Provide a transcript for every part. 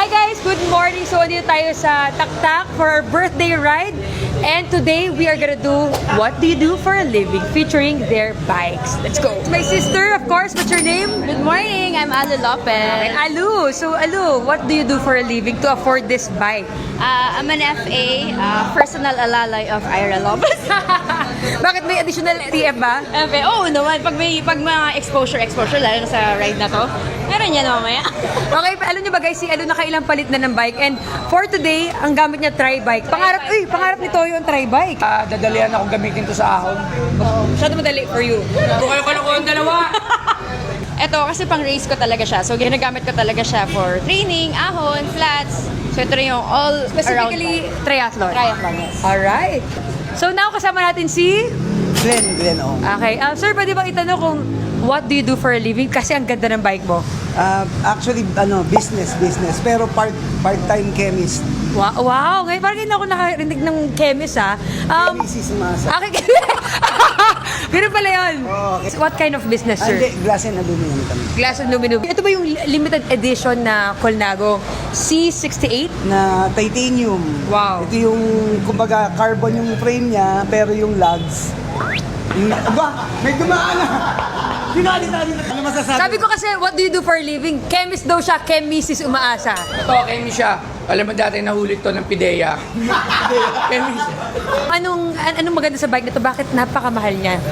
guys! Good morning! So, andito tayo sa Taktak for our birthday ride. And today, we are gonna do What Do You Do for a Living? Featuring their bikes. Let's go! My sister, of course, what's your name? Good morning, I'm Alu Lopez. Alu! So, Alu, what do you do for a living to afford this bike? I'm an FA, personal alalay of Ira Lopez. Bakit may additional TF ba? FA, oo naman, pag mga exposure, lalo na sa ride na to, meron yan mamaya. Okay, alam nyo ba guys, si Alu nakailang palit na ng bike. And for today, ang gamit niya tri-bike. Pangarap ni Toyo ang tri-bike. Dadalihan akong gamitin to sa ahon. Masyado madali for you. Kayo ang dalawa. Ito, kasi pang race ko talaga siya. So, ginagamit ko talaga siya for training, ahon, flats. So, ito rin yung all Specifically, around triathlon. triathlon, yes. Alright. So now kasama natin si... Glenn, oh. Okay. Sir, pwede bang itanong kung what do you do for a living? Kasi ang ganda ng bike mo. Actually, business. Pero part-time chemist. Wow. Ngayon, parang hindi ako nakarinig ng chemist, ha? Mrs. Masa. Okay. Pero pala yun. Oh, okay. What kind of business, sir? Hindi, glass and aluminum kami. Glass and aluminum. Ito ba yung limited edition na Colnago C68? Na titanium. Wow. Ito yung, kumbaga, carbon yung frame niya, pero yung lugs. May dumaan na! Ano masasabi? Sabi ko kasi, what do you do for a living? Chemist daw siya, Mrs. Umaasa. Ito, Kemi siya. Alam mo dati nahuli to ng Pidea. Kemi siya. Anong maganda sa bike nito? Bakit napakamahal niya?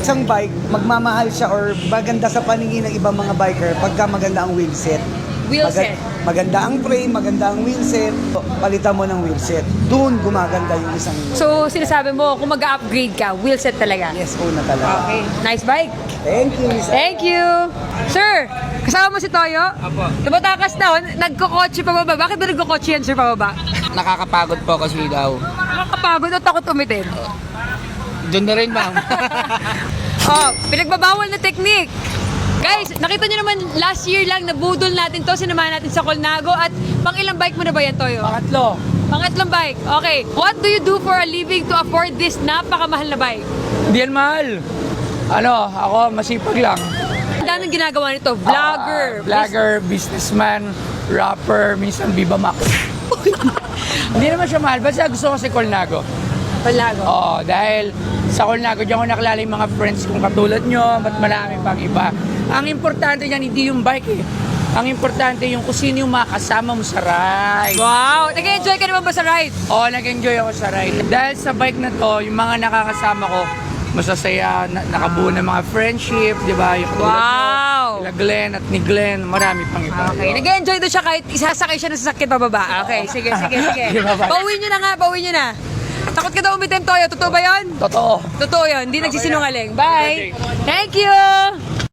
Isang bike, magmamahal siya or maganda sa paningin ng ibang mga biker pagka maganda ang wheelset. Wheelset. Maganda ang frame, maganda ang wheelset. Palitan mo ng wheelset. Doon gumaganda yung isang... So, sinasabi mo, kung mag-upgrade ka, wheelset talaga? Yes, una talaga. Okay. Nice bike. Thank you, Miss. Thank you. Sir, kasama mo si Toyo? Apo. Tumatakas na, nagkokotse pa baba. Bakit ba nagkokotse yan, sir, pababa? Nakakapagod po kasi daw. Nakakapagod o takot umitin? Doon na rin, ma'am. Oh, pinagbabawal na technique. Guys, nakita nyo naman last year lang nabudol natin to, sinamahan natin sa Colnago at pang ilang bike mo na ba yan, Toyo? Pangatlo. Pangatlong bike. Okay. What do you do for a living to afford this napakamahal na bike? Hindi yan mahal. Ako masipag lang. Ang daming ginagawa nito. Vlogger. Vlogger, businessman, rapper, minsan Viva Max. Hindi naman siya mahal. Basta gusto ko si Colnago. Colnago. Oo, dahil sa Colnago, diyan ko nakilala yung mga friends kong katulad nyo, ba't marami pang iba. Ang importante niyan, hindi yung bike eh. Ang importante yung kung sino yung makasama mo sa ride. Wow! Nag-enjoy ka naman ba sa ride? Oo, nag-enjoy ako sa ride. Dahil sa bike na to, yung mga nakakasama ko, masasaya, nakabuo ng mga friendship, di ba? Yung katulad Wow! nyo, nila Glenn at ni Glenn, marami pang iba. Okay, nag-enjoy doon siya kahit isasakay siya ng sasakyan pababa. Okay, sige. Pauwi nyo na. Takot ka daw umitim, Toyo. Totoo ba yun? Totoo. Totoo yun. Hindi nagsisinungaling. Bye! Thank you!